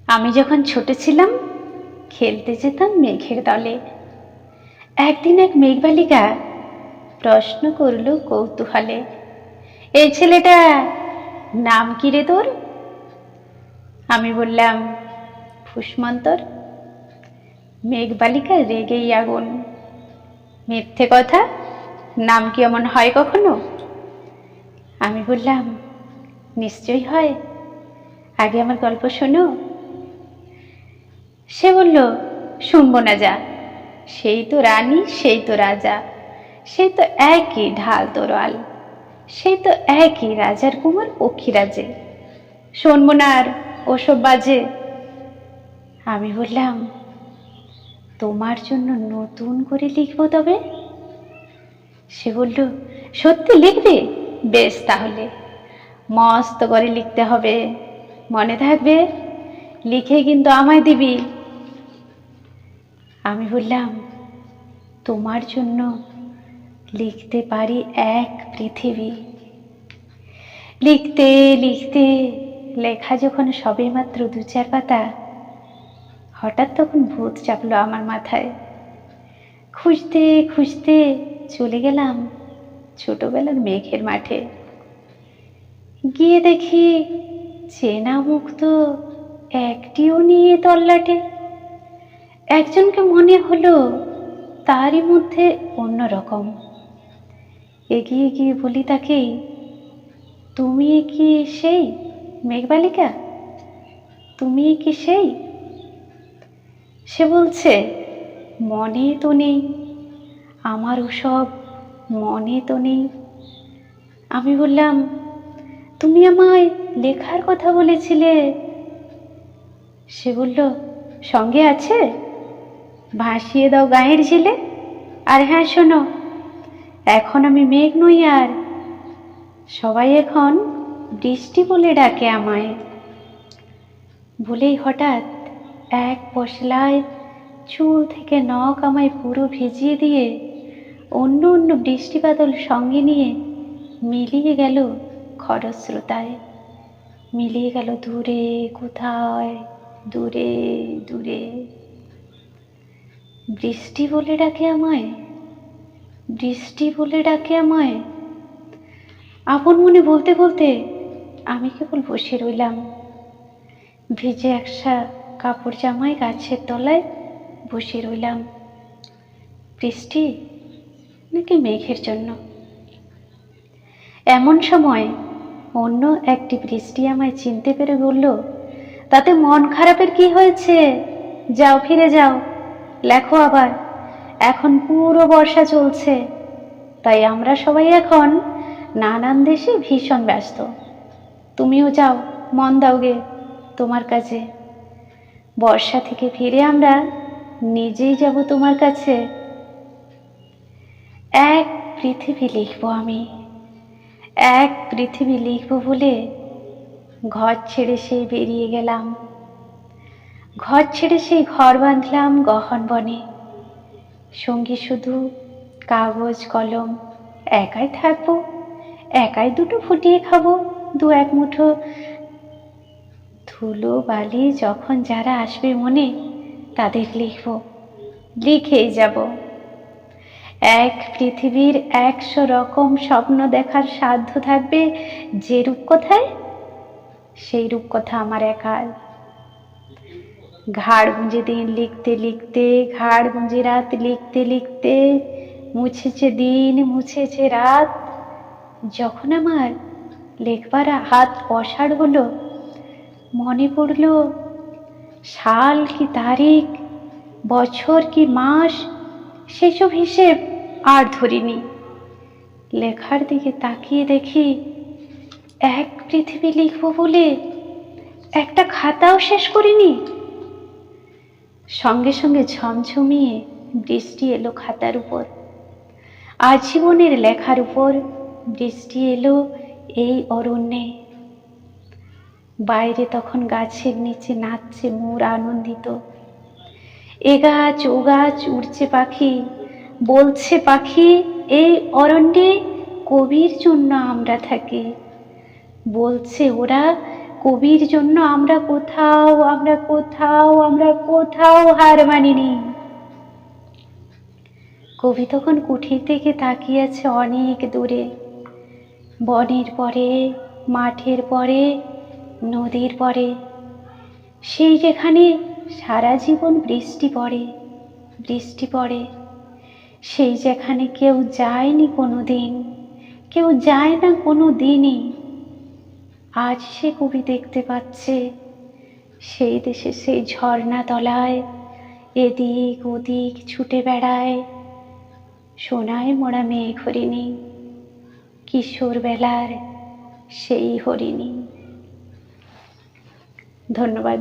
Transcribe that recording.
আমি যখন ছোট ছিলাম খেলতে যেতাম মেঘের দলে। একদিন এক মেঘবালিকা প্রশ্ন করল কৌতূহলে, এই ছেলেটা নাম কি রে তোর? আমি বললাম, ফুসমন্তর। মেঘবালিকা রেগেই আগুন, মিথ্যে কথা, নাম কি এমন হয় কখনো? আমি বললাম, নিশ্চয়ই হয়, আগে আমার গল্প শোনো। সে বলল, শুনবো না যা, সেই তো রানী, সেই তো রাজা, সেই তো একই ঢাল তরোয়াল, সেই তো একই রাজার কুমার পক্ষীরাজে, শুনবো না আর ওসব বাজে। আমি বললাম, তোমার জন্য নতুন করে লিখবো তবে। সে বলল, সত্যি লিখবে? বেশ, তাহলে মস্ত করে লিখতে হবে, মনে থাকবে, লিখে কিন্তু আমায় দিবি। আমি বললাম, তোমার জন্য লিখতে পারি এক পৃথিবী। লিখতে লিখতে লেখা যখন সবে মাত্র 2-4 পাতা, হঠাৎ তখন ভূত চাপলো আমার মাথায়। খুঁজতে খুঁজতে চলে গেলাম ছোটবেলার মেঘের মাঠে। গিয়ে দেখি চেনা মুখ তো একটিও নিয়ে তল্লাটে। একজনকে মনে হলো তারই মধ্যে অন্যরকম। এগিয়ে গিয়ে বলি তাকে, তুমি কি সেই মেঘবালিকা? তুমি কি সেই? সে বলছে, মনে তো নেই, আমার ওসব মনে তো নেই। আমি বললাম, তুমি আমায় লেখার কথা বলেছিলে। সে বলল, সঙ্গে আছে, ভাসিয়ে দাও গায়ের ঝিলে। আর হ্যাঁ শোনো, এখন আমি মেঘ নই আর, সবাই এখন বৃষ্টি বলে ডাকে আমায়। বলেই হঠাৎ এক পশলায় চুল থেকে নখ আমায় পুরো ভিজিয়ে দিয়ে অন্য অন্য বৃষ্টি বাদল সঙ্গে নিয়ে মিলিয়ে গেল খরস্রোতায়, মিলিয়ে গেল দূরে কোথায়, দূরে দূরে। বৃষ্টি বলে ডাকে আমায়, বৃষ্টি বলে ডাকে আমায়। আপন মনে বলতে বলতে আমি কেবল বসে রইলাম, ভিজে একসা কাপড় জামায় গাছের তলায় বসে রইলাম। বৃষ্টি নাকি মেঘের জন্য? এমন সময় অন্য একটি বৃষ্টি আমায় চিনতে পেরে বলল, তাতে মন খারাপের কি হয়েছে, যাও ফিরে যাও, লেখো আবার, এখন পুরো বর্ষা চলছে, তাই আমরা সবাই এখন নানান দেশে ভীষণ ব্যস্ত। তুমিও যাও, মন দাও গে তোমার কাছে, বর্ষা থেকে ফিরে আমরা নিজেই যাব তোমার কাছে। এক পৃথিবী লিখবো আমি, এক পৃথিবী লিখবো বলে ঘর ছেড়ে সেই বেরিয়ে গেলাম। ঘর ছেড়ে সেই ঘর বাঁধলাম গহন বনে, সঙ্গী শুধু কাগজ কলম। একাই থাকবো, একাই দুটো ফুটিয়ে খাবো, 2-1 মুঠো ধুলো বালি যখন যারা আসবে মনে, তাদের লিখবো, লিখেই যাব। এক পৃথিবীর 100 রকম স্বপ্ন দেখার সাধ্য থাকবে যে রূপকথায়, সেই রূপকথা আমার একার। ঘাড় গুঁজে দিন লিখতে লিখতে, ঘাড় গুঁজে রাত লিখতে লিখতে, মুছেছে দিন মুছেছে রাত। যখন আমার লেখবার হাত অসাড় হলো, মনে পড়ল সাল কি তারিখ, বছর কি মাস, সেসব হিসেব আর ধরিনি। লেখার দিকে তাকিয়ে দেখি এক পৃথিবী লিখবো বলে একটা খাতাও শেষ করিনি। সঙ্গে সঙ্গে ঝমঝমিয়ে বৃষ্টি এলো খাতার উপর, আজীবনের লেখার উপর বৃষ্টি এলো এই অরণ্যে। বাইরে তখন গাছের নিচে নাচছে মোর আনন্দিত, এ গাছ ও গাছ উড়ছে পাখি, বলছে পাখি এই অরণ্যে কবির জন্য আমরা থাকি। বলছে ওরা কবির জন্য আমরা কোথাও হার মানিনি। কবি তখন কুঠির থেকে তাকিয়ে আছে অনেক দূরে, বনের পরে, মাঠের পরে, নদীর পরে, সেই যেখানে সারা জীবন বৃষ্টি পড়ে, সেই যেখানে কেউ যায়নি কোনো দিন, কেউ যায় না কোনো দিনই। আজ সে কবি দেখতে পাচ্ছে সেই দেশে সেই ঝর্ণা তলায় এদিক ওদিক ছুটে বেড়ায় সোনায় মোড়া মেঘ হরিণী, কিশোর বেলার সেই হরিণী। ধন্যবাদ।